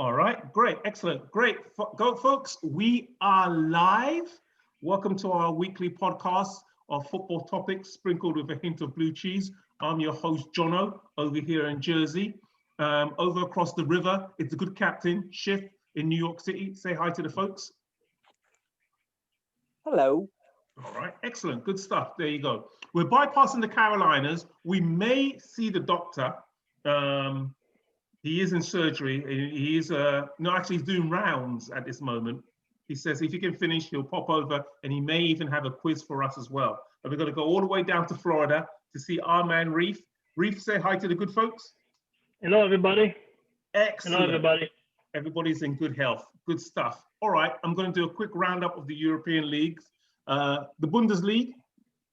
All right, great, excellent, great. Go, folks. We are live. Welcome to our weekly podcast of football topics sprinkled with a hint of blue cheese. I'm your host, Jono, over here in Jersey. Over across the river, it's the good captain, Schiff, in New York City. Say hi to the folks. Hello. All right, excellent, good stuff. There you go. We're bypassing the Carolinas. We may see the doctor. He is in surgery. He is no, actually he's doing rounds at this moment. He says if he can finish, he'll pop over, and he may even have a quiz for us as well. But we're going to go all the way down to Florida to see our man Reef. Reef, say hi to the good folks. Hello, everybody. Excellent. Hello, everybody. Everybody's in good health. Good stuff. All right, I'm going to do a quick roundup of the European leagues. The Bundesliga,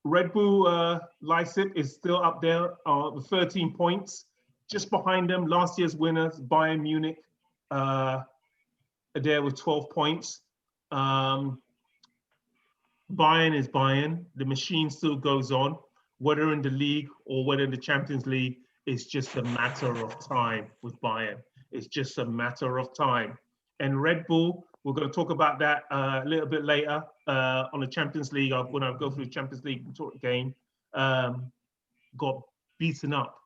Red Bull Leipzig is still up there with 13 points. Just behind them, last year's winners, Bayern Munich, there with 12 points. Bayern is Bayern. The machine still goes on. Whether in the league or whether in the Champions League, it's just a matter of time with Bayern. It's just a matter of time. And Red Bull, we're going to talk about that a little bit later on the Champions League. When I go through the Champions League game, got beaten up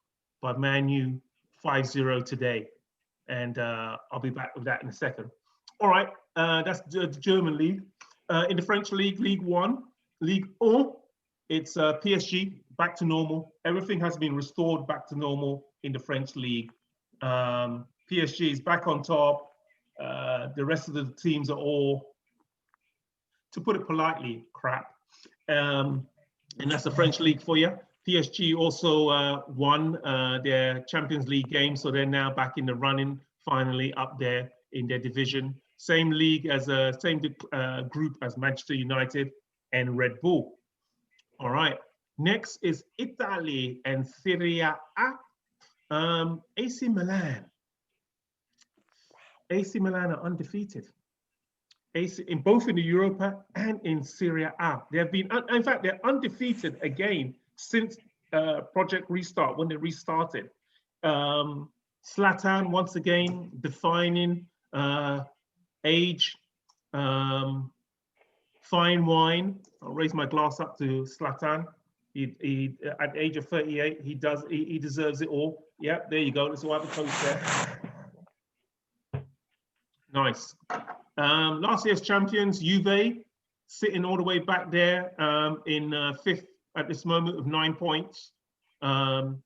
by Man U 5-0 today. And I'll be back with that in a second. All right, that's the German league. In the French league, Ligue 1, Ligue 1, it's PSG, back to normal. Everything has been restored back to normal in the French league. PSG is back on top. The rest of the teams are all, to put it politely, crap. And that's the French league for you. PSG also won their Champions League game, so they're now back in the running, finally up there in their division. Same league as same group as Manchester United and Red Bull. All right. Next is Italy and Serie A. AC Milan. AC Milan are undefeated. In both in the Europa and in Serie A. They have been, in fact, they're undefeated again since Project Restart, when they restarted. Zlatan, once again, defining age, fine wine. I'll raise my glass up to Zlatan. He at the age of 38, he deserves it all. Yeah, there you go. That's why the coach there. Nice. Last year's champions, Juve, sitting all the way back there in fifth at this moment with 9 points. Not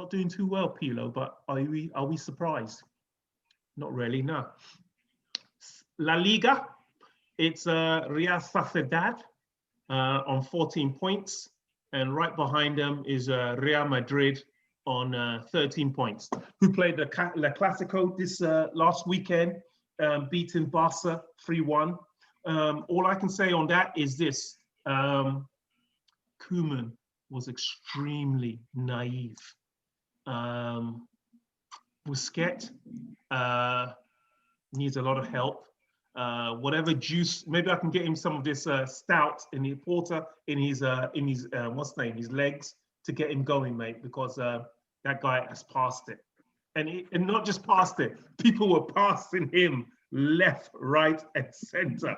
doing too well, Pilo, but are we surprised? Not really, no. La Liga, it's Real Sociedad on 14 points, and right behind them is Real Madrid on 13 points, who played the La Clasico this last weekend, beating Barca 3-1. All I can say on that is this. Koeman was extremely naive. Busquets needs a lot of help. Whatever juice, maybe I can get him some of this stout in the porter in his what's the name, his legs, to get him going, mate, because that guy has passed it. And not just passed it, people were passing him left, right, and center.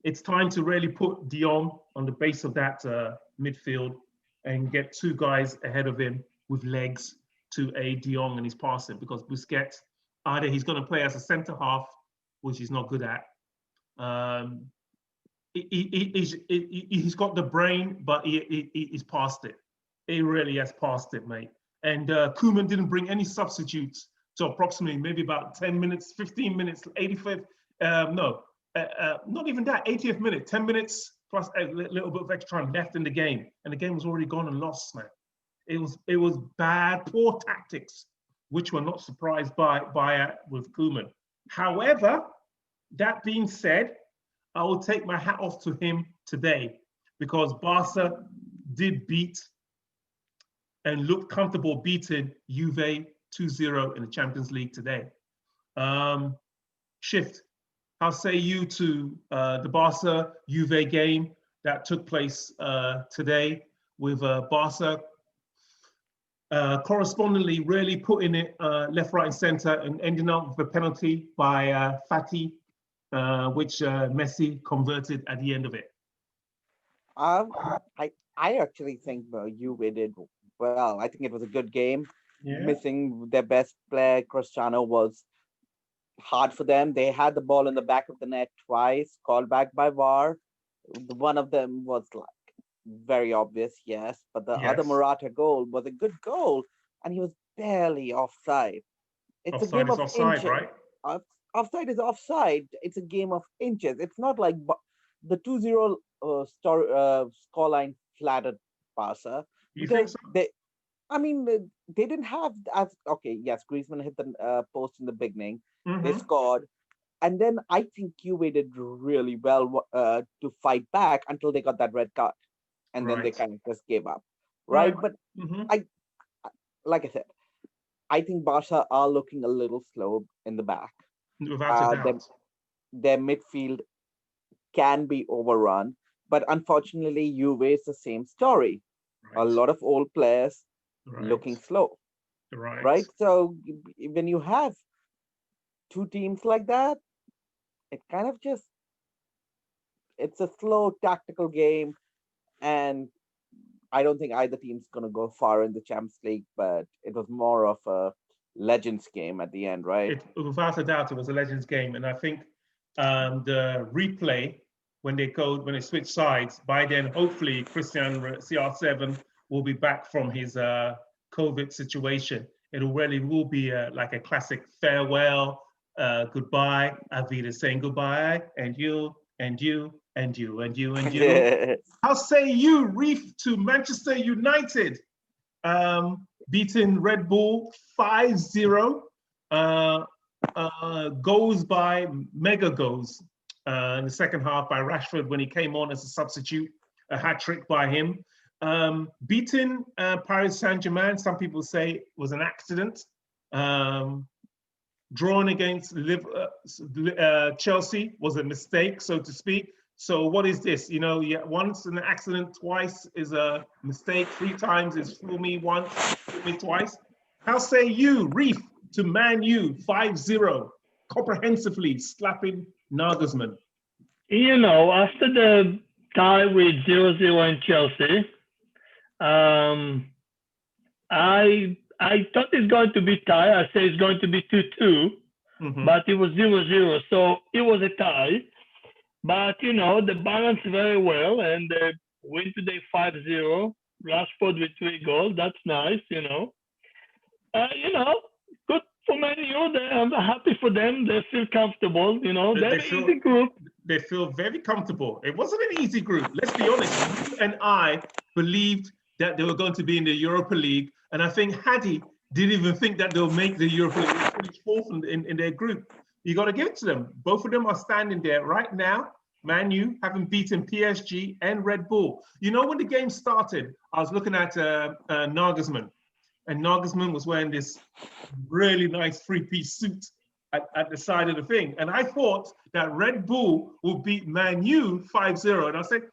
It's time to really put De Jong on the base of that midfield and get two guys ahead of him with legs to aid De Jong and his passing, because Busquets, either he's going to play as a centre half, which he's not good at. He's got the brain, but he's past it. He really has passed it, mate. And Koeman didn't bring any substitutes to approximately maybe about 10 minutes, 15 minutes, 85th, not even that, 80th minute, 10 minutes plus a little bit of extra time left in the game. And the game was already gone and lost, man. It was bad, poor tactics, which we're not surprised by with Koeman. However, that being said, I will take my hat off to him today, because Barca did beat and looked comfortable beating Juve 2-0 in the Champions League today. Shift, how say you to the Barca Juve game that took place today, with Barca correspondingly really putting it left, right, and center, and ending up with a penalty by Fati, which Messi converted at the end of it. I actually think Juve did well. I think it was a good game. Yeah. Missing their best player, Cristiano, was hard for them. They had the ball in the back of the net twice, called back by VAR. One of them was like very obvious, yes, but the other Yes. Morata goal was a good goal, and he was barely offside. It's a Offside game is of offside, inches. right? Offside is offside. It's a game of inches. It's not like the 2-0 scoreline flattered Barca You think because so? I mean, they didn't have as okay. Yes, Griezmann hit the post in the beginning. They Mm-hmm. scored, and then I think Juve did really well to fight back until they got that red card, and then they Right. kind of just gave up, Right. right? But Mm-hmm. I, like I said, I think Barca are looking a little slow in the back. Without a Their doubt. their midfield can be overrun, but unfortunately, Juve is the same story. A Right. lot of old players Right. looking slow, Right. right? So when you have two teams like that, it kind of just it's a slow tactical game, and I don't think either team's gonna go far in the Champions League. But it was more of a legends game at the end, right? Without a doubt, it was a Legends game, and I think the replay when they switch sides, by then hopefully Christian CR7 will be back from his COVID situation. It really will be like a classic farewell, goodbye, Avida saying goodbye, and you, and you, and you, and you, and you. How say you, Reef, to Manchester United? Beating Red Bull 5-0. Goals by mega goals in the second half by Rashford when he came on as a substitute, a hat trick by him. Beating Paris Saint-Germain, some people say was an accident. Drawing against Chelsea was a mistake, so to speak. So what is this? You know, once an accident, twice is a mistake, 3 times is fool me once, fool me twice. How say you, Reef, to Man U 5-0, comprehensively slapping Nagelsmann? You know, after the tie with 0-0 in Chelsea, I thought it's going to be tie. I say it's going to be 2-2, but it was 0-0, so it was a tie. But you know, they balanced very well, and they win today 5-0. Rashford with 3 goals. That's nice, you know. Good for Man U. I'm happy for them. They feel comfortable, you know. They're an easy group. They feel very comfortable. It wasn't an easy group. Let's be honest. You and I believed that they were going to be in the Europa League, and I think Hadi didn't even think that they'll make the Europa League. They finished 4th in their group. You got to give it to them. Both of them are standing there right now. Man U having beaten PSG and Red Bull. You know, when the game started, I was looking at Nagelsmann, and Nagelsmann was wearing this really nice 3-piece suit at the side of the thing. And I thought that Red Bull would beat Man U 5-0. And I said,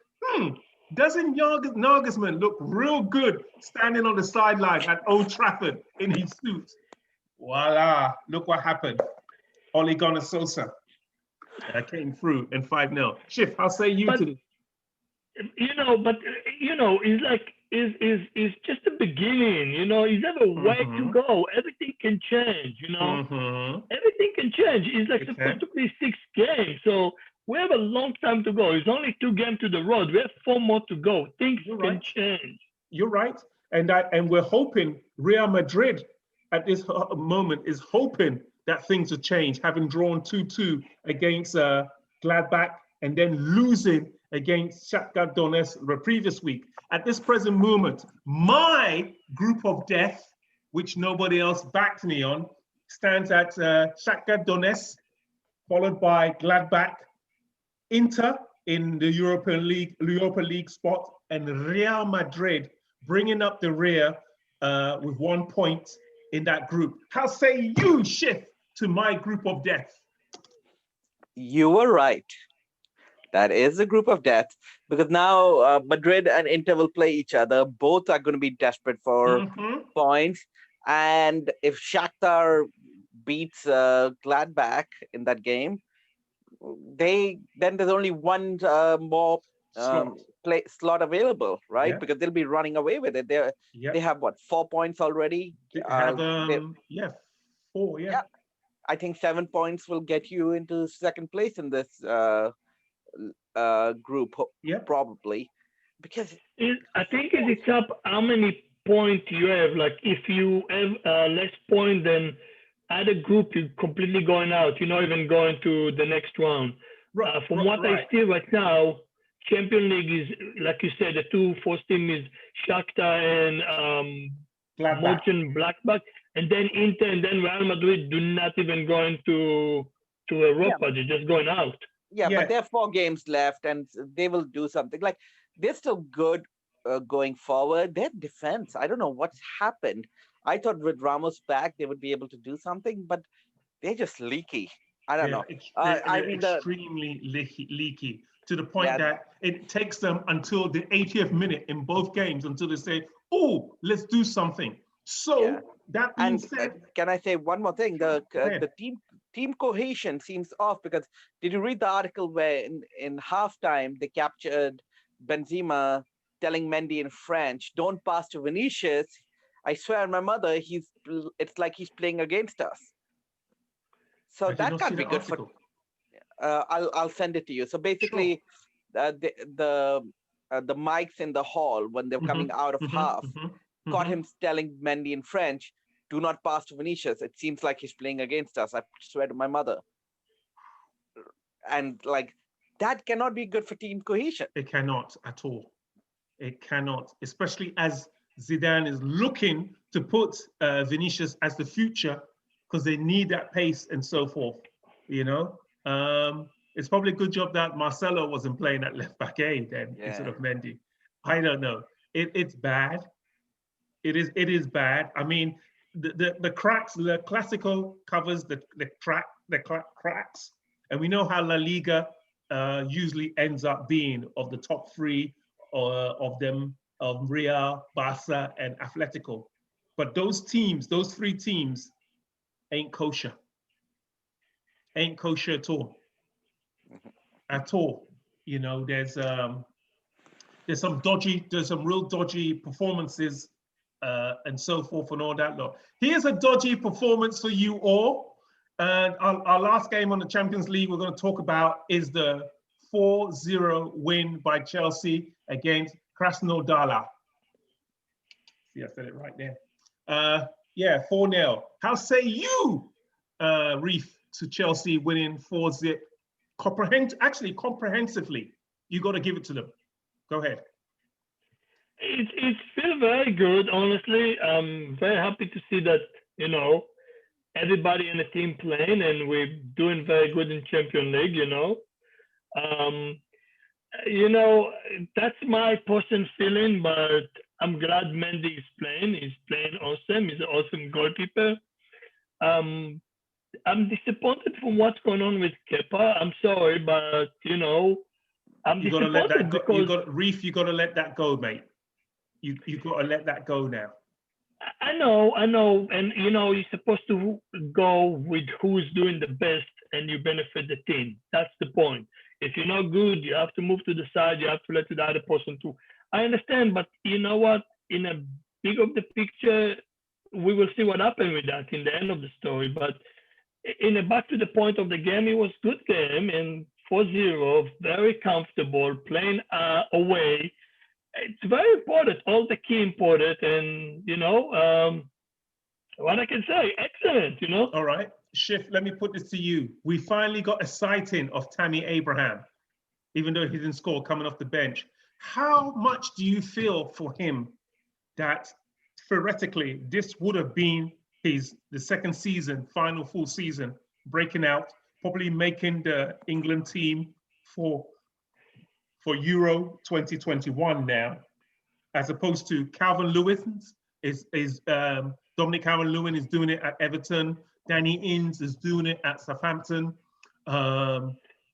doesn't Nagelsmann look real good standing on the sideline at Old Trafford in his suit? Voila, look what happened. Ole Gunnar Solskjaer came through and 5-0. Schiff, how say you to this? It's like is just the beginning. You know, it's never way to go. Everything can change. You know, everything can change. It's like supposed to be 6 games, so we have a long time to go. It's only 2 games to the road. We have 4 more to go. Things can change. You're right, and we're hoping Real Madrid at this moment is hoping that things will change, having drawn 2-2 against Gladbach and then losing against Shakhtar Donetsk the previous week. At this present moment, my group of death, which nobody else backed me on, stands at Shakhtar Donetsk, followed by Gladbach, Inter in the Europa League spot, and Real Madrid bringing up the rear with 1 point in that group. How say you, Schiff, to my group of death? You were right. That is a group of death because now Madrid and Inter will play each other. Both are going to be desperate for points. And if Shakhtar beats Gladbach in that game, then there's only one more slot available, right? Yeah. Because they'll be running away with it. They have what, 4 points already? They have 4, yeah. I think 7 points will get you into second place in this group, probably, because I think it's up how many points you have. Like if you have less points than other group, you're completely going out. You're not even going to the next round. From what I see right now, Champions League is, like you said, the two first team is Shakhtar and Mönchengladbach, and then Inter and then Real Madrid do not even go into Europa. They're just going out. But there are 4 games left, and they will do something. Like, they're still good going forward. Their defense, I don't know what's happened. I thought with Ramos back, they would be able to do something, but they're just leaky. I don't know. They're extremely leaky to the point that it takes them until the 80th minute in both games until they say, "Oh, let's do something." So that being said, can I say one more thing? The team cohesion seems off because did you read the article where in halftime they captured Benzema telling Mendy in French, "Don't pass to Vinicius. I swear on my mother, it's like he's playing against us." So that can't be good for. I'll send it to you. So basically, the mics in the hall when they're coming out of half caught him telling Mendy in French, "Do not pass to Vinicius. It seems like he's playing against us. I swear to my mother." And like that cannot be good for team cohesion. It cannot at all. It cannot, especially as Zidane is looking to put Vinicius as the future because they need that pace and so forth. You know, it's probably a good job that Marcelo wasn't playing at left back A then instead of Mendy. I don't know. It's bad. It is bad. I mean, the cracks, the Clasico covers the cracks, and we know how La Liga usually ends up being of the top 3 of them, of Real, Barca, and Atletico. But those 3 teams, ain't kosher. Ain't kosher at all. At all. You know, there's some real dodgy performances and so forth and all that lot. Here's a dodgy performance for you all. And our last game on the Champions League we're going to talk about is the 4-0 win by Chelsea against Krasnodar. See, I said it right there. 4-0. How say you, Reef, to Chelsea winning 4-0? Comprehensively. You got to give it to them. Go ahead. It feels very good, honestly. I'm very happy to see that, you know, everybody in the team playing and we're doing very good in Champions League, you know. That's my personal feeling, but I'm glad Mendy is playing. He's playing awesome. He's an awesome goalkeeper. I'm disappointed from what's going on with Kepa. I'm sorry, but, you know, I'm disappointed because... You got to let that go, mate. You got to let that go now. I know. And, you know, you're supposed to go with who's doing the best and you benefit the team. That's the point. If you're not good, you have to move to the side. You have to let the other person too. I understand, but you know what? In a big of the picture, we will see what happened with that in the end of the story. But back to the point of the game, it was a good game and 4-0, very comfortable, playing away. It's very important, all the key important, and, you know, what I can say, excellent, you know. All right, Schiff, let me put this to you. We finally got a sighting of Tammy Abraham, even though he didn't score coming off the bench. How much do you feel for him that theoretically this would have been the second season, final full season, breaking out, probably making the England team for Euro 2021 now, as opposed to Calvert-Lewin Dominic Calvert-Lewin is doing it at Everton. Danny Ings is doing it at Southampton.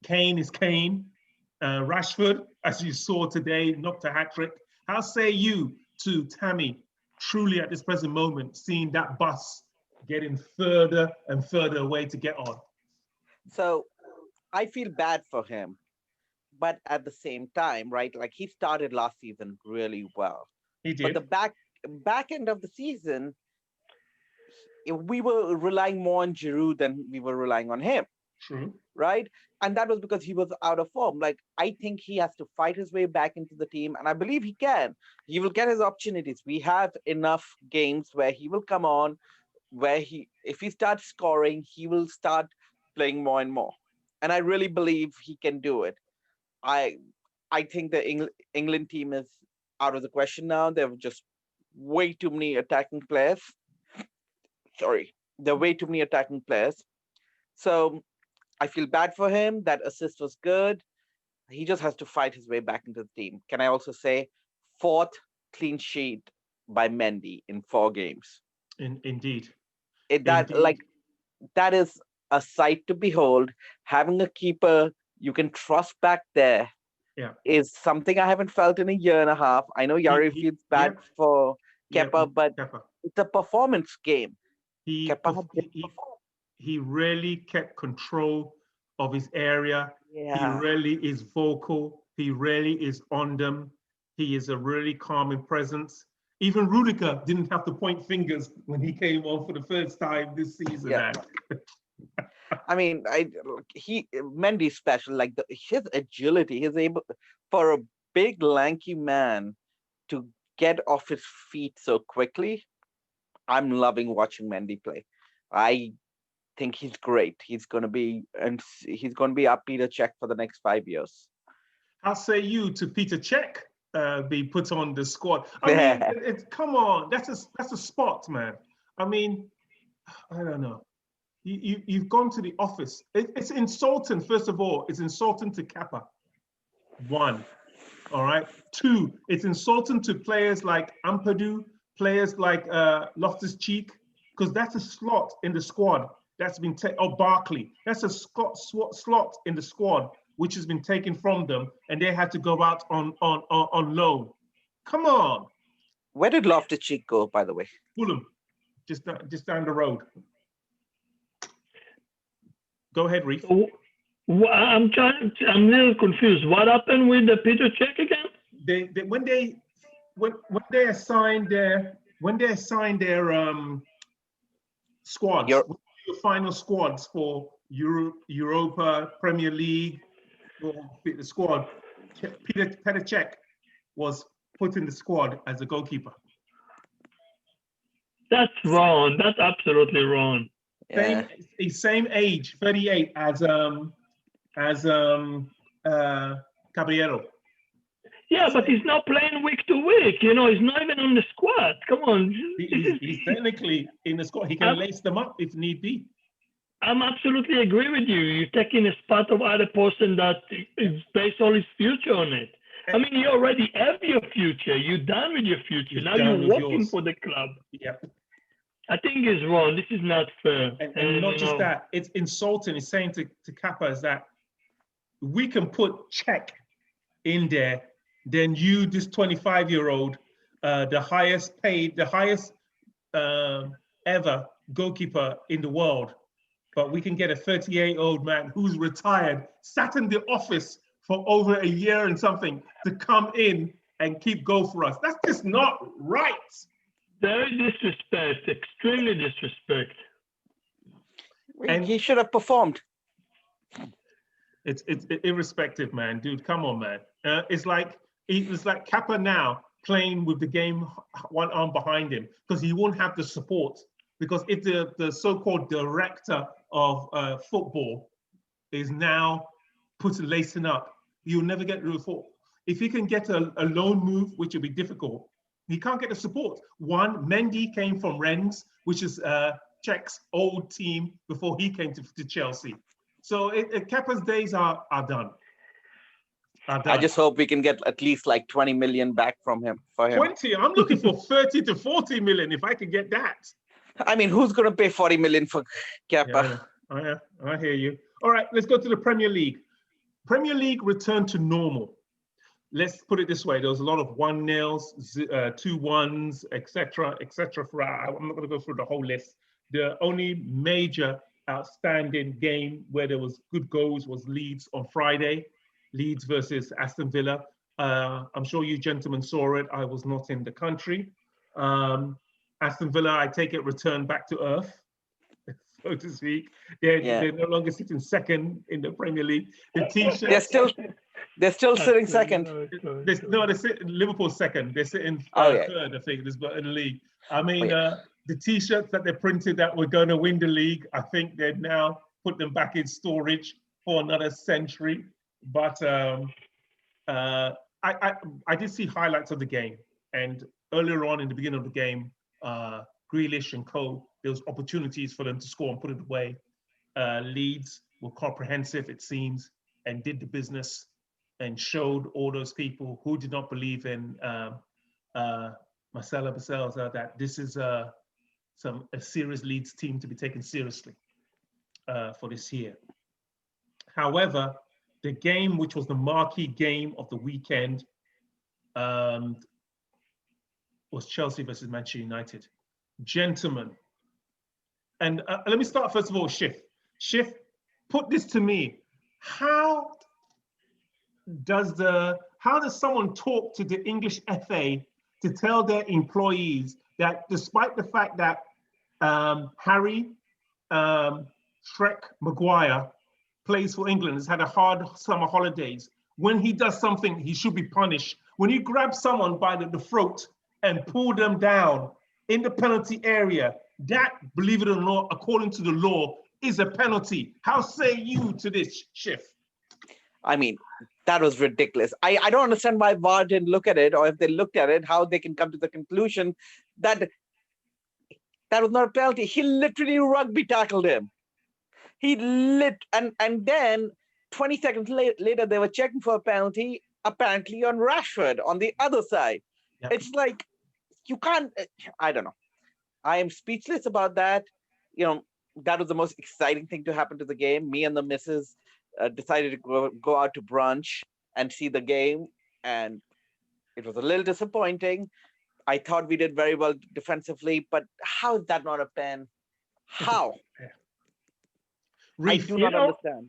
Kane is Kane. Rashford, as you saw today, knocked a hat-trick. How say you to Tammy, truly at this present moment, seeing that bus getting further and further away to get on? So I feel bad for him, but at the same time, right? Like he started last season really well, He but the did. back end of the season, we were relying more on Giroud than we were relying on him, True. right? And that was because he was out of form. Like I think he has to fight his way back into the team, and I believe he can. He will get his opportunities. We have enough games where he will come on, where if he starts scoring, he will start playing more and more. And I really believe he can do it. I I think the England team is out of the question now. There are just way too many attacking players. Sorry, there are way too many attacking players. So I feel bad for him. That assist was good. He just has to fight his way back into the team. Can I also say fourth clean sheet by Mendy in 4 games? Indeed. Like that is a sight to behold. Having a keeper you can trust back there is something I haven't felt in a year and a half. I know Yari feels bad for Kepa, but it's a performance game. He really kept control of his area. Yeah. He really is vocal. He really is on them. He is a really calming presence. Even Rudiger didn't have to point fingers when he came on for the first time this season. Yeah. I mean, Mendy's special. Like his agility, he's able for a big lanky man to get off his feet so quickly. I'm loving watching Mendy play. I think he's great. He's going to be up Peter Cech for the next 5 years. How say you to Peter Cech be put on the squad? I mean, come on, that's a spot, man. I mean, I don't know. You've gone to the office. It's insulting, first of all. It's insulting to Kepa. 1, all right? 2, it's insulting to players like Ampadu, players like Loftus-Cheek, because that's a slot in the squad that's been taken, or Barkley. That's a slot in the squad which has been taken from them, and they had to go out on loan. Come on. Where did Loftus-Cheek go, by the way? Fulham, just down the road. Go ahead, Reef. I'm a little confused. What happened with the Peter Cech again? When they assigned their squads, the final squads for Europa, Premier League, the squad, Peter Cech was put in the squad as a goalkeeper. That's wrong. That's absolutely wrong. Same age, 38, as Caballero. Yeah, but he's not playing week to week. He's not even on the squad. Come on. He's technically in the squad. He can lace them up if need be. I'm absolutely agree with you. You're taking a spot of other person that is based all his future on it. I mean, you already have your future. You're done with your future. Now you're working for the club. Yeah. I think it's wrong. This is not fair. And not just that, it's insulting. It's saying to Kepa is that we can put Cech in there, then you, this 25-year-old, the highest paid, the highest ever goalkeeper in the world, but we can get a 38-year-old man who's retired, sat in the office for over a year and something to come in and keep goal for us. That's just not right. Very disrespect, extremely disrespect. And he should have performed. It's irrespective, man. Dude, come on, man. It's like Kepa now playing with the game one arm behind him because he won't have the support. Because if the so-called director of football is now lacing up, you'll never get the report. If he can get a loan move, which will be difficult, he can't get the support. Mendy came from Rennes, which is Cech's old team before he came to Chelsea. So Kepa's days are done. I just hope we can get at least like 20 million back from him. 20? I'm looking for 30 to 40 million if I could get that. I mean, who's going to pay 40 million for Kepa? Yeah, I hear you. All right, let's go to the Premier League. Premier League returned to normal. Let's put it this way: there was a lot of 1-0s, 2-1s, etc., etc. I'm not going to go through the whole list. The only major outstanding game where there was good goals was Leeds on Friday, Leeds versus Aston Villa. I'm sure you gentlemen saw it. I was not in the country. Aston Villa, I take it, returned back to earth, so to speak. They're no longer sitting second in the Premier League. The T-shirts. They're still sitting second. They're sitting Liverpool second. They're sitting third, I think, in the league. I mean, the T-shirts that they printed that were going to win the league, I think they've now put them back in storage for another century. But I did see highlights of the game, and earlier on in the beginning of the game, Grealish and co, there was opportunities for them to score and put it away. Leeds were comprehensive, it seems, and did the business and showed all those people who did not believe in Marcelo Bielsa that this is a serious Leeds team to be taken seriously for this year. However, the game, which was the marquee game of the weekend, was Chelsea versus Manchester United. Gentlemen, and let me start first of all, Schiff. Schiff, put this to me. How does someone talk to the English FA to tell their employees that despite the fact that Harry Shrek Maguire plays for England, has had a hard summer holidays, when he does something, he should be punished. When you grab someone by the throat and pull them down in the penalty area, that, believe it or not, according to the law, is a penalty. How say you to this, Schiff? I mean, that was ridiculous. I don't understand why VAR didn't look at it, or if they looked at it, how they can come to the conclusion that that was not a penalty. He literally rugby tackled him. And then 20 seconds later, they were checking for a penalty, apparently on Rashford on the other side. Yep. It's like, you can't, I don't know. I am speechless about that. You know, that was the most exciting thing to happen to the game. Me and the missus decided to go out to brunch and see the game, and it was a little disappointing. I thought we did very well defensively, but how is that not a pen? How? I do not understand.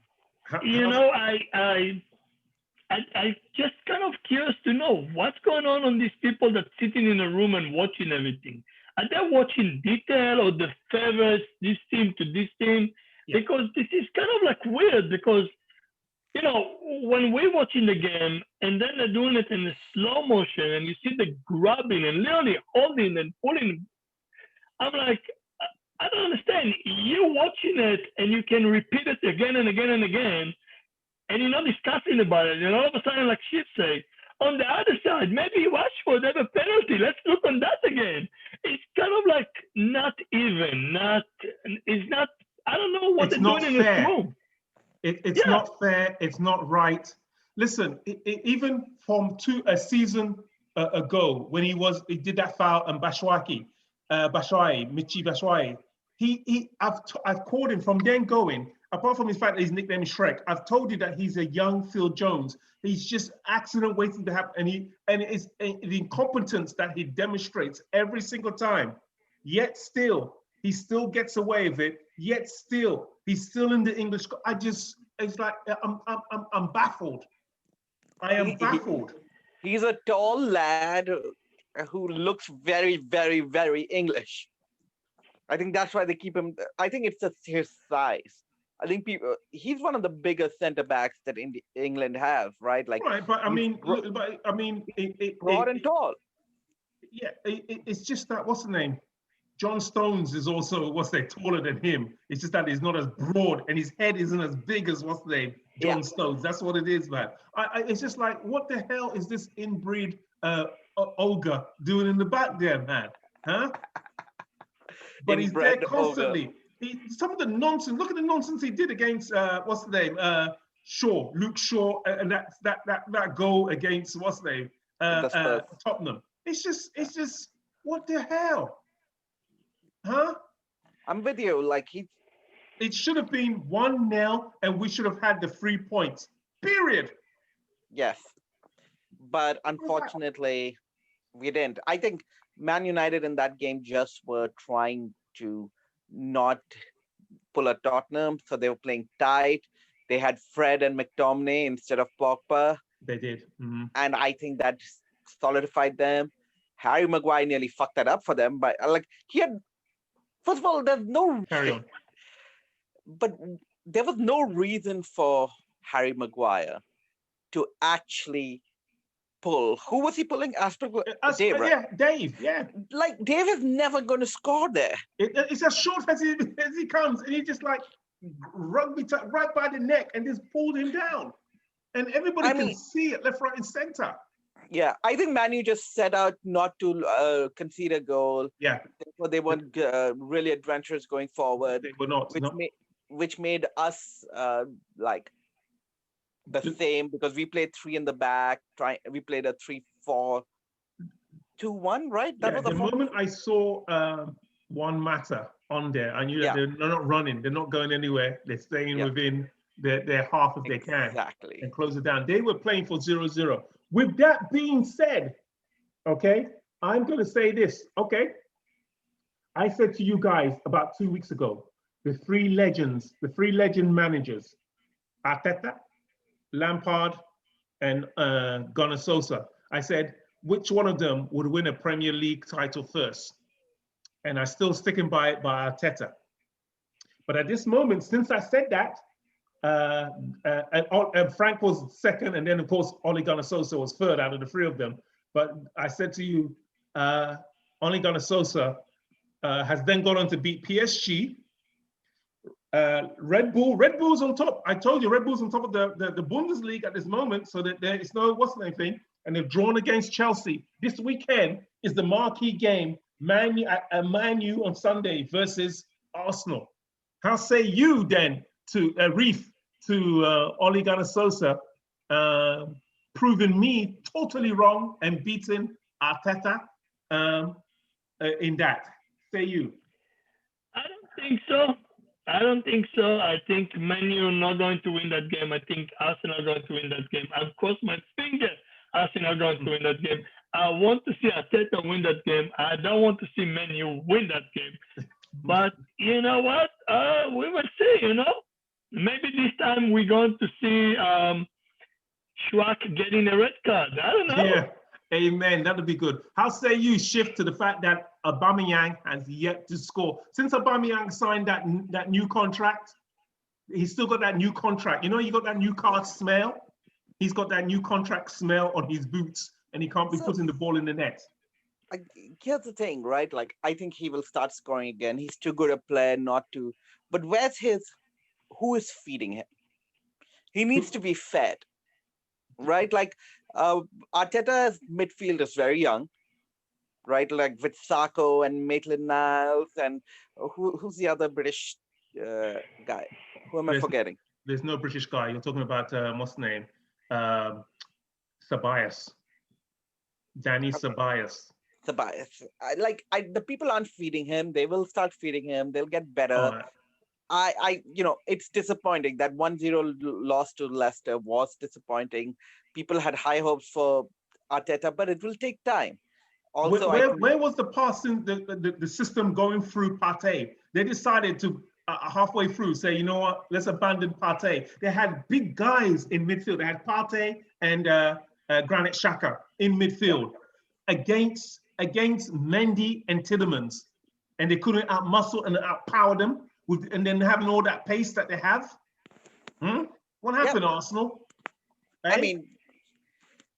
I just kind of curious to know what's going on these people that sitting in a room and watching everything. Are they watching detail or the favors this team to this team? Yeah. Because this is kind of like weird, because you know, when we're watching the game and then they're doing it in a slow motion and you see the grabbing and literally holding and pulling, I'm like, I don't understand. You're watching it and you can repeat it again and again and again, and you're not discussing about it. And all of a sudden, like Schiff said, on the other side, maybe Rashford have a penalty. Let's look on that again. It's kind of like it's not, I don't know what they're doing in this room. It's not fair. It's not right. Listen, even from a season ago, when he did that foul on Michi Batshuayi, I've called him from then going. Apart from the fact that his nickname is Shrek, I've told you that he's a young Phil Jones. He's just accident waiting to happen, and it's the incompetence that he demonstrates every single time. Yet still, he still gets away with it. Yet still, he's still in the English. It's like I'm baffled. I am baffled. He's a tall lad who looks very, very, very English. I think that's why they keep him. I think it's just his size. I think he's one of the biggest center backs that England have, right? Like, right, but I mean, broad and tall. Yeah, it's just that. What's the name? John Stones is also taller than him. It's just that he's not as broad and his head isn't as big as what's the name? John Stones. That's what it is, man. It's just like, what the hell is this inbreed Olga doing in the back there, man? Huh? But he's there constantly. Some of the nonsense. Look at the nonsense he did against what's the name? Luke Shaw, and that goal against what's the name? Tottenham. It's just what the hell? Huh? I'm with you. Like, it should have been 1-0, and we should have had the 3 points. period. Yes. But unfortunately, we didn't. I think Man United in that game just were trying to not pull a Tottenham, so they were playing tight. They had Fred and McTominay instead of Pogba, They did. and I think that solidified them. Harry Maguire nearly fucked that up for them, but like he had. First of all, there's no, Carry on. but there was no reason for Harry Maguire to actually pull. Who was he pulling? Dave, right? Yeah, Dave. Yeah. Like Dave is never going to score there. It's as short as he comes, and he just like rugby right by the neck and just pulled him down, and everybody can see it left, right, and center. Yeah, I think Manu just set out not to concede a goal. Yeah, therefore they weren't really adventurous going forward. They were not. Which made us like the same, because we played 3 in the back. We played a 3-4-2-1, right? That was the moment I saw Juan Mata on there, I knew that they're not running. They're not going anywhere. They're staying within their half if they can. Exactly. And close it down. They were playing for 0-0. With that being said, okay, I'm going to say this, okay? I said to you guys about 2 weeks ago, the three legend managers, Arteta, Lampard, and Gunnar Sosa. I said, which one of them would win a Premier League title first? And I'm still sticking by Arteta. But at this moment, since I said that, Frank was second, and then of course Ole Gunnar Sosa was third out of the 3 of them. But I said to you, Ole Gunnar Sosa has then gone on to beat PSG. Red Bull's on top. I told you Red Bull's on top of the Bundesliga at this moment, so that there is no what's the name thing, and they've drawn against Chelsea. This weekend is the marquee game, Man U on Sunday versus Arsenal. How say you then to Reef, to Ole Gunnar Sosa, proving me totally wrong and beating Arteta in that? Say you. I don't think so. I think Man U are not going to win that game. I think Arsenal are going to win that game. I've crossed my finger. Arsenal are going to win that game. I want to see Arteta win that game. I don't want to see Man U win that game. But you know what? We will see, you know? Maybe this time we're going to see Schwak getting a red card. I don't know. Yeah, amen. That'll be good. How say you shift to the fact that Aubameyang has yet to score? Since Aubameyang signed that new contract, he's still got that new contract. You know, he got that new car smell. He's got that new contract smell on his boots, and he can't be putting the ball in the net. Here's the thing, right? Like, I think he will start scoring again. He's too good a player not to. But who is feeding him? He needs to be fed, right? Like, Arteta's midfield is very young, right? Like with Sakho and Maitland-Niles, and who's the other British guy? Who am I forgetting? There's no British guy. You're talking about what's the name? Ceballos. Danny Ceballos. The people aren't feeding him. They will start feeding him. They'll get better. It's disappointing. That 1-0 loss to Leicester was disappointing. People had high hopes for Arteta, but it will take time. Also, where was the passing, the system going through Partey? They decided to halfway through say, you know what, let's abandon Partey. They had big guys in midfield. They had Partey and Granit Xhaka in midfield against Mendy and Tielemans, and they couldn't outmuscle and outpower them. And then having all that pace that they have. What happened, Arsenal? Hey? I mean,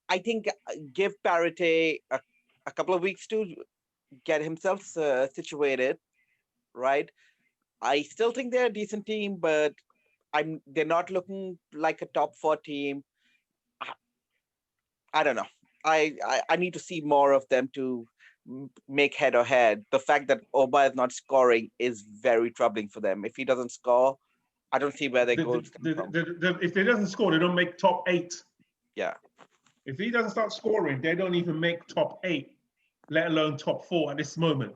I think give Partey a couple of weeks to get himself situated, right? I still think they're a decent team, but they're not looking like a top 4 team. I don't know. I need to see more of them to make head or head. The fact that Oba is not scoring is very troubling for them. If he doesn't score, I don't see where their goals come from. If he doesn't score, they don't make top 8. Yeah. If he doesn't start scoring, they don't even make top 8, let alone top 4 at this moment.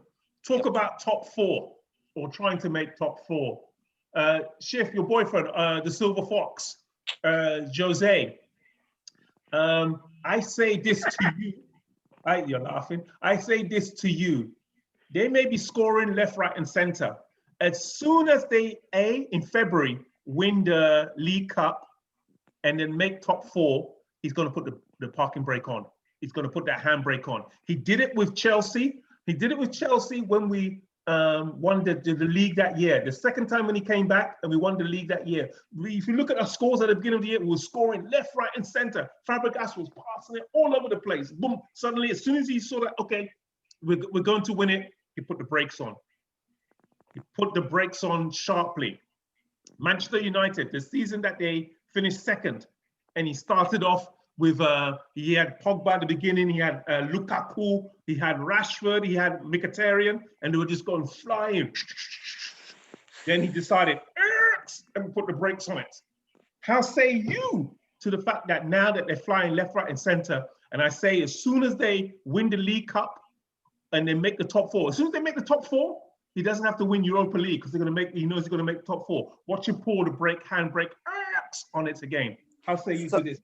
Talk about top 4 or trying to make top 4. Schiff, your boyfriend, the Silver Fox, Jose, I say this to you. You're laughing. I say this to you. They may be scoring left, right, and center. As soon as they, in February, win the League Cup and then make top 4, he's going to put the parking brake on. He's going to put that handbrake on. He did it with Chelsea. He did it with Chelsea when we won the league that year. The second time when he came back and we won the league that year. If you look at our scores at the beginning of the year, we were scoring left, right, and center. Fabregas was passing it all over the place. Boom. Suddenly, as soon as he saw that, okay, we're going to win it, he put the brakes on. He put the brakes on sharply. Manchester United, the season that they finished second, and he started off with, he had Pogba at the beginning, he had Lukaku, he had Rashford, he had Mkhitaryan, and they were just going flying. Then he decided, and put the brakes on it. How say you to the fact that now that they're flying left, right, and center, and I say as soon as they win the League Cup and they make the top 4, as soon as they make the top 4, he doesn't have to win Europa League because he knows he's going to make top 4. Watch him pull the brake, handbrake on it again. How say you to this?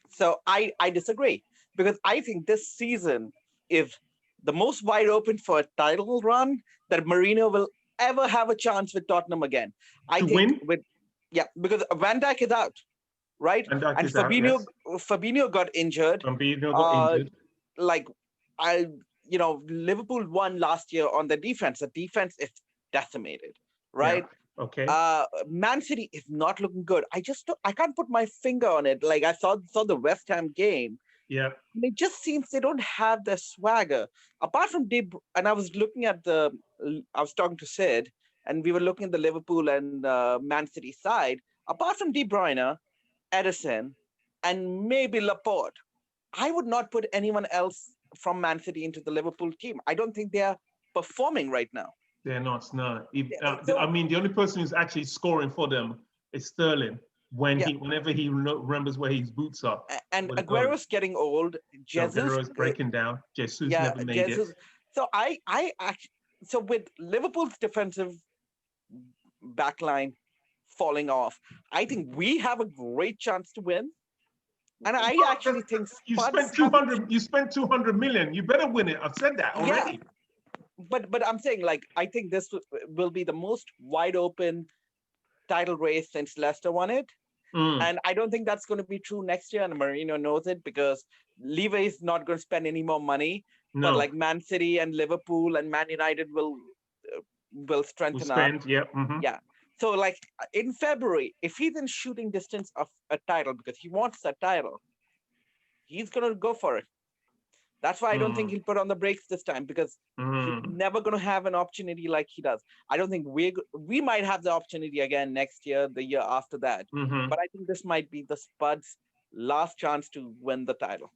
So I disagree, because I think this season is the most wide open for a title run that Mourinho will ever have a chance with Tottenham again. I think win? Because Van Dijk is out, right? And Fabinho, Fabinho got injured. Fabinho got injured. Liverpool won last year on the defense. The defense is decimated, right? Yeah. Okay. Man City is not looking good. I can't put my finger on it. Like I saw the West Ham game. Yeah. And it just seems they don't have the swagger. Apart from and I was looking at I was talking to Sid, and we were looking at the Liverpool and Man City side. Apart from De Bruyne, Ederson, and maybe Laporte, I would not put anyone else from Man City into the Liverpool team. I don't think they are performing right now. They're not, no. I mean, the only person who's actually scoring for them is Sterling whenever he remembers where his boots are. And Aguero's getting old. Aguero's breaking down. Jesus never made it. So so with Liverpool's defensive backline falling off, I think we have a great chance to win. And I actually think you spent 200 million. You better win it. I've said that already. Yeah. But I'm saying, like, I think this will be the most wide open title race since Leicester won it. And I don't think that's going to be true next year. And Mourinho knows it, because Levy is not going to spend any more money. No. But like Man City and Liverpool and Man United will strengthen up. Yeah. Mm-hmm. Yeah. So like in February, if he's in shooting distance of a title because he wants that title, he's going to go for it. That's why I don't think he'll put on the brakes this time, because he's never going to have an opportunity like he does. I don't think we might have the opportunity again next year, the year after that. But I think this might be the Spuds' last chance to win the title.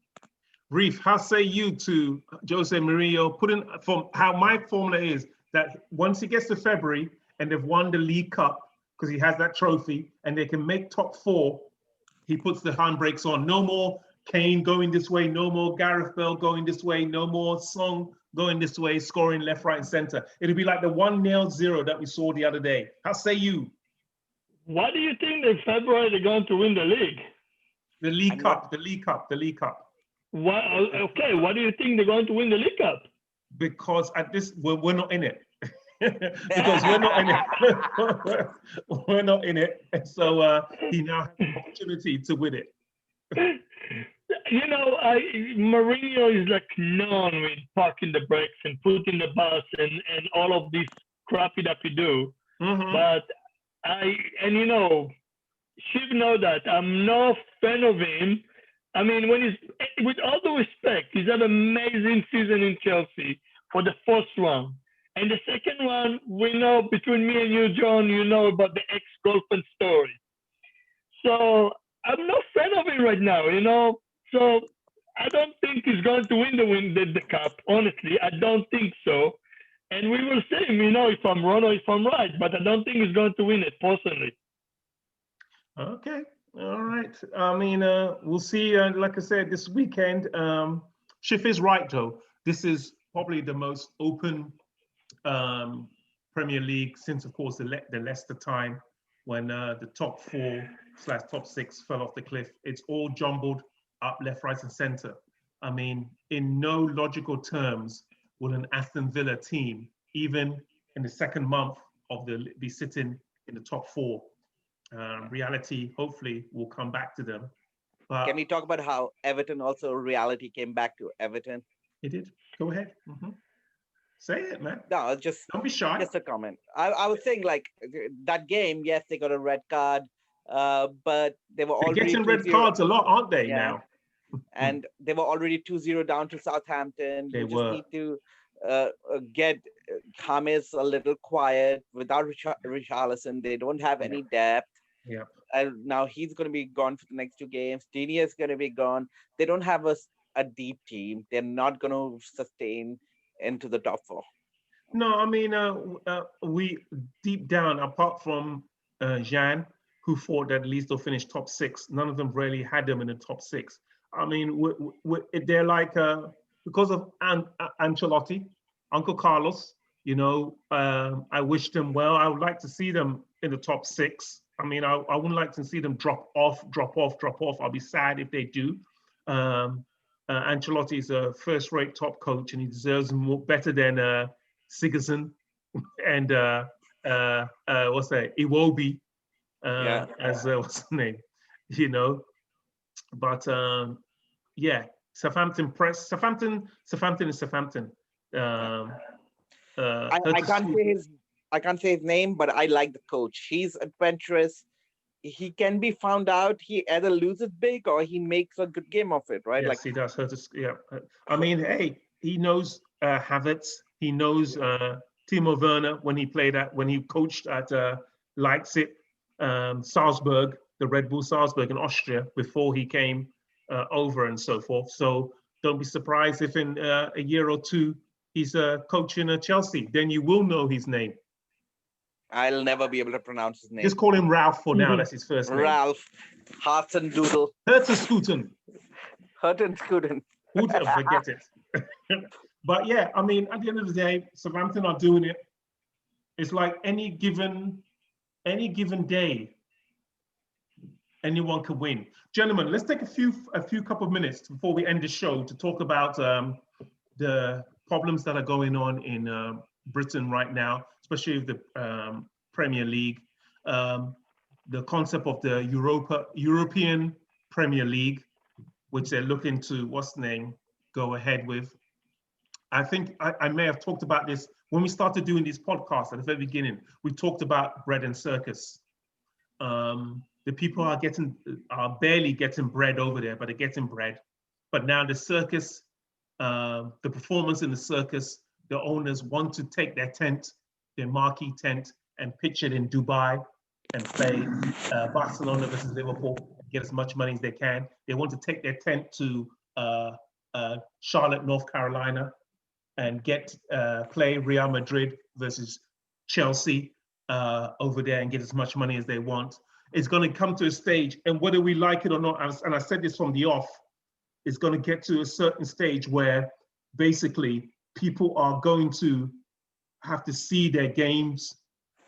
Reef, how say you to Jose Mourinho putting from how my formula is that once he gets to February and they've won the League Cup because he has that trophy and they can make top 4, he puts the handbrakes on. No more Kane going this way, no more Gareth Bale going this way, no more Song going this way, scoring left, right, and center. It'll be like the 1-0 that we saw the other day. How say you? Why do you think in February they're going to win the league? The League Cup. Okay, why do you think they're going to win the League Cup? Because at this, we're not in it. Because we're not in it. We're not in it. And so he now has the opportunity to win it. You know, Mourinho is like known with parking the brakes and putting the bus and all of this crappy that we do. But Shiv know that I'm no fan of him. I mean, with all the respect, he's had an amazing season in Chelsea for the first one. And the second one, we know between me and you, John, you know about the ex-girlfriend story. So I'm not fan of him right now, you know. So I don't think he's going to win the cup. Honestly, I don't think so. And we will see, you know, if I'm wrong or if I'm right. But I don't think he's going to win it personally. Okay. All right. I mean, we'll see. Like I said, this weekend, Schiff is right, though. This is probably the most open Premier League since, of course, the Leicester time. when the top 4/top 6 fell off the cliff. It's all jumbled up left, right, and center. I mean, in no logical terms will an Aston Villa team, even in the second month of be sitting in the top 4. Reality, hopefully, will come back to them. But can we talk about how Everton also reality came back to Everton? It did. Go ahead. Say it, man. No, don't be shy. Just a comment. I was saying, like, that game, yes, they got a red card, but they were already getting red cards a lot, aren't they, now? And they were already 2-0 down to Southampton. They just need to get James a little quiet. Without Richarlison, they don't have any depth. Yeah. And now he's going to be gone for the next 2 games. Dini is going to be gone. They don't have a deep team. They're not going to sustain into the top 4. No, I mean, we deep down, apart from Jean, who thought that at least they'll finish top 6, none of them really had them in the top 6. I mean, they're like, because of Ancelotti, Uncle Carlos, you know, I wish them well. I would like to see them in the top 6. I mean, I wouldn't like to see them drop off. I'll be sad if they do. Ancelotti is a first-rate top coach, and he deserves better than Sigurdsson and what's that? Iwobi, as what's his name? You know, but yeah, Southampton is Southampton. I can't say his name, but I like the coach. He's adventurous. He can be found out. He either loses big or he makes a good game of it, right? Yes, he does. Yeah. I mean, hey, he knows Havertz. He knows Timo Werner when he coached at Leipzig, Salzburg, the Red Bull Salzburg in Austria before he came over and so forth. So don't be surprised if in a year or 2 he's coaching Chelsea. Then you will know his name. I'll never be able to pronounce his name. Just call him Ralph for now. That's his first name. Ralph Hasenhüttl. Hurtenskuten. Who'd forget it? But yeah, I mean, at the end of the day, Southampton are doing it. It's like any given day, anyone could win. Gentlemen, let's take a few couple of minutes before we end the show to talk about the problems that are going on in Britain right now, especially with the Premier League, the concept of the European Premier League, which they're looking to, go ahead with. I think I may have talked about this when we started doing these podcasts at the very beginning. We talked about bread and circus. The people are barely getting bread over there, but they're getting bread. But now the circus, the performance in the circus, the owners want to take their marquee tent, and pitch it in Dubai and play Barcelona versus Liverpool, get as much money as they can. They want to take their tent to Charlotte, North Carolina, and play Real Madrid versus Chelsea over there and get as much money as they want. It's going to come to a stage, and whether we like it or not, and I said this from the off, it's going to get to a certain stage where basically people are going to have to see their games,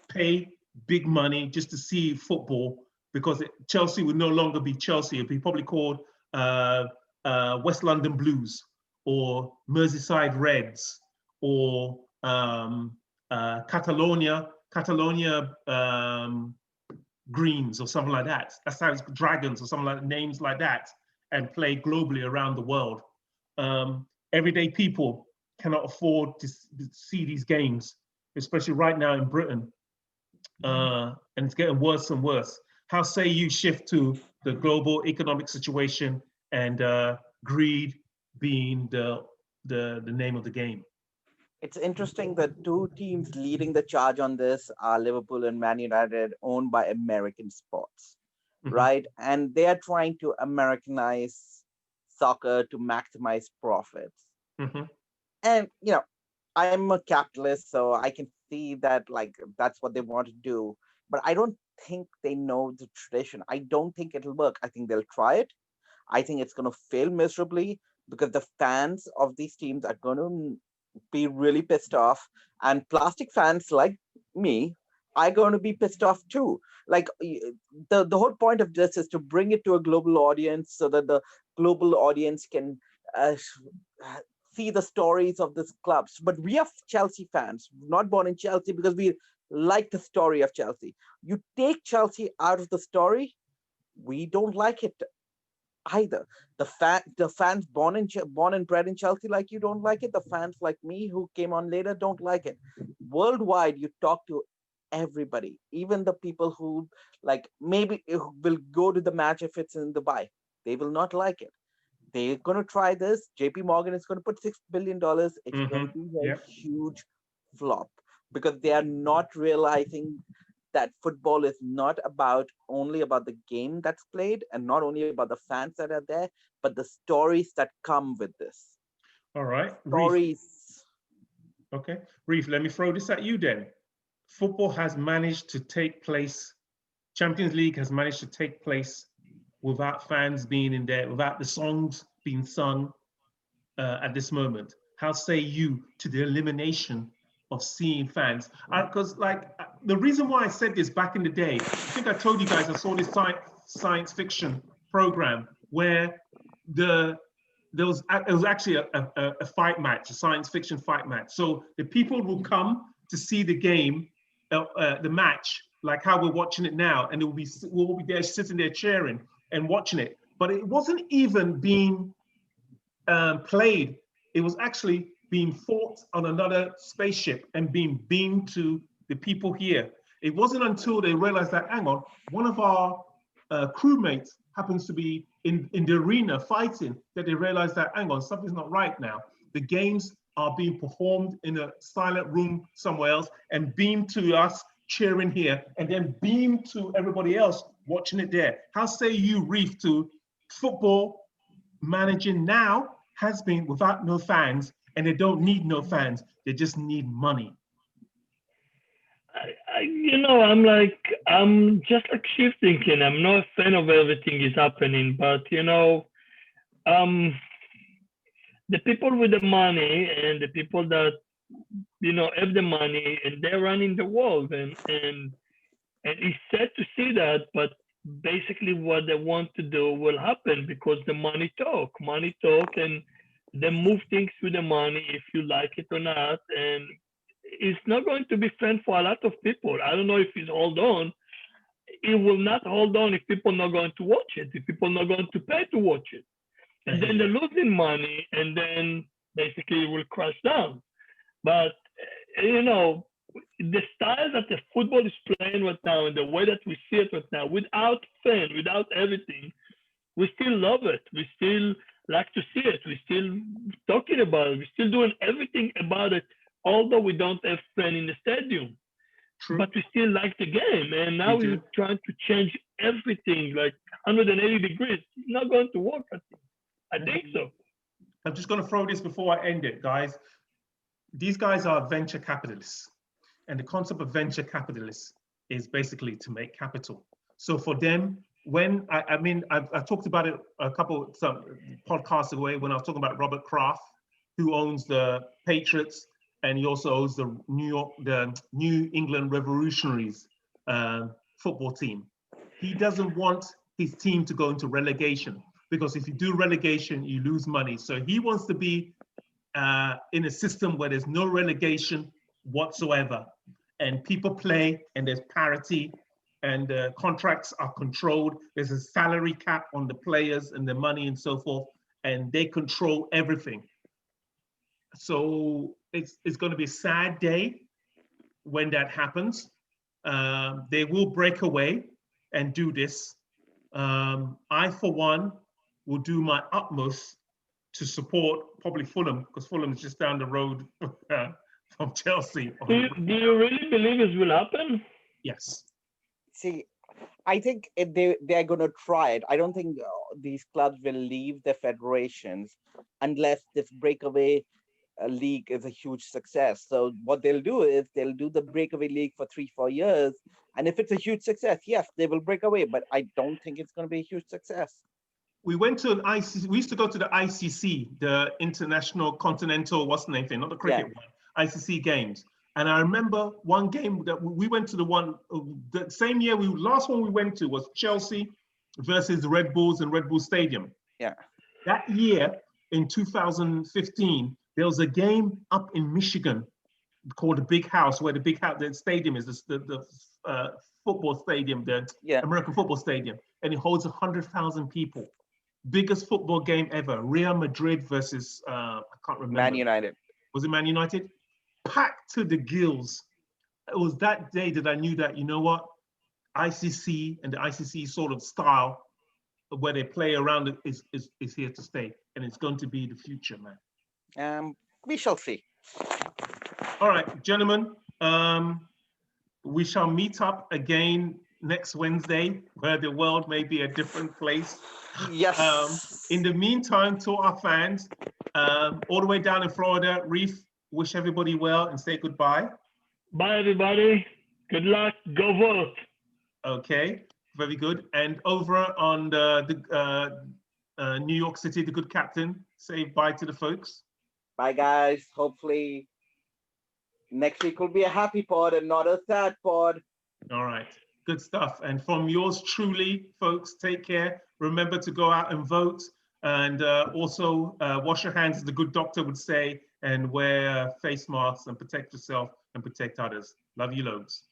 pay big money just to see football, because Chelsea would no longer be Chelsea. It'd be probably called West London Blues or Merseyside Reds or Catalonia Greens or something like that. That's how it's Dragons or something like names like that, and play globally around the world. Everyday people cannot afford to see these games, especially right now in Britain. And it's getting worse and worse. How say you shift to the global economic situation and greed being the name of the game? It's interesting that 2 teams leading the charge on this are Liverpool and Man United, owned by American sports, right? And they are trying to Americanize soccer to maximize profits. And, you know, I'm a capitalist, so I can see that, like, that's what they want to do. But I don't think they know the tradition. I don't think it'll work. I think they'll try it. I think it's going to fail miserably because the fans of these teams are going to be really pissed off. And plastic fans like me I'm going to be pissed off too. Like the whole point of this is to bring it to a global audience so that the global audience can see the stories of these clubs. But we are Chelsea fans, not born in Chelsea, because we like the story of Chelsea. You take Chelsea out of the story, we don't like it either. The fans born and bred in Chelsea like you don't like it. The fans like me who came on later don't like it. Worldwide, you talk to everybody, even the people who like maybe will go to the match if it's in Dubai. They will not like it. They're going to try this. JP Morgan is going to put $6 billion. It's going to be a huge flop because they are not realizing that football is not only about the game that's played and not only about the fans that are there, but the stories that come with this. All right. Stories. Reef. Okay. Reef, let me throw this at you then. Football has managed to take place, Champions League has managed to take place without fans being in there, without the songs being sung at this moment. How say you to the elimination of seeing fans? Because the reason why I said this back in the day, I think I told you guys I saw this science fiction program where it was actually a fight match, a science fiction fight match. So the people will come to see the game, the match, like how we're watching it now, and we'll be there sitting there cheering and watching it. But it wasn't even being played. It was actually being fought on another spaceship and being beamed to the people here. It wasn't until they realized that, hang on, one of our crewmates happens to be in the arena fighting, that they realized that, hang on, something's not right now. The games are being performed in a silent room somewhere else and beamed to us cheering here and then beamed to everybody else watching it there. How say you, Reef, to football managing now has been without no fans, and they don't need no fans, they just need money? I'm just like Chief thinking. I'm not a fan of everything is happening, but the people with the money and the people that have the money and they're running the world, and it's sad to see that, but basically what they want to do will happen because the money talk, and they move things with the money if you like it or not, and it's not going to be fun for a lot of people. I don't know if it's hold on. It will not hold on if people are not going to watch it, if people are not going to pay to watch it. And then they're losing money, and then basically it will crash down. But, the style that the football is playing right now and the way that we see it right now, without fan, without everything, we still love it. We still like to see it. We're still talking about it. We're still doing everything about it, although we don't have fan in the stadium. True. But we still like the game. And now we're trying to change everything like 180 degrees. It's not going to work, I think so. I'm just going to throw this before I end it, guys. These guys are venture capitalists. And the concept of venture capitalists is basically to make capital. So for them, when I talked about it some podcasts away when I was talking about Robert Kraft, who owns the Patriots, and he also owns the New England Revolutionaries football team. He doesn't want his team to go into relegation, because if you do relegation, you lose money. So he wants to be in a system where there's no relegation whatsoever, and people play, and there's parity, and contracts are controlled. There's a salary cap on the players and the money and so forth, and they control everything. So it's going to be a sad day when that happens. They will break away and do this. I, for one, will do my utmost to support probably Fulham, because Fulham is just down the road from Chelsea. Do you really believe this will happen? Yes. See, I think they're going to try it. I don't think these clubs will leave their federations unless this breakaway league is a huge success. So what they'll do is they'll do the breakaway league for 3-4 years. And if it's a huge success, yes, they will break away. But I don't think it's going to be a huge success. We went to an ICC. We used to go to the ICC, the International Continental, what's the name thing? Not the cricket one. ICC games. And I remember one game that we went to, the same year, last one we went to was Chelsea versus Red Bulls in Red Bull Stadium. Yeah. That year, in 2015, there was a game up in Michigan called the Big House, where the stadium is, the football stadium, the American football stadium, and it holds 100,000 people. Biggest football game ever. Real Madrid versus, I can't remember. Man United. Was it Man United? Packed to the gills. It was that day that I knew that, you know what, ICC and the ICC sort of style where they play around it is here to stay, and it's going to be the future, man. We shall see. All right, gentlemen, we shall meet up again next Wednesday, where the world may be a different place. Yes. In the meantime, to our fans, all the way down in Florida, Reef, wish everybody well and say goodbye. Bye, everybody. Good luck. Go vote. Okay, very good. And over on the New York City, the good captain, say bye to the folks. Bye, guys. Hopefully next week will be a happy pod and not a sad pod. All right, good stuff. And from yours truly, folks, take care. Remember to go out and vote, and also wash your hands, as the good doctor would say, and wear face masks and protect yourself and protect others. Love you loads.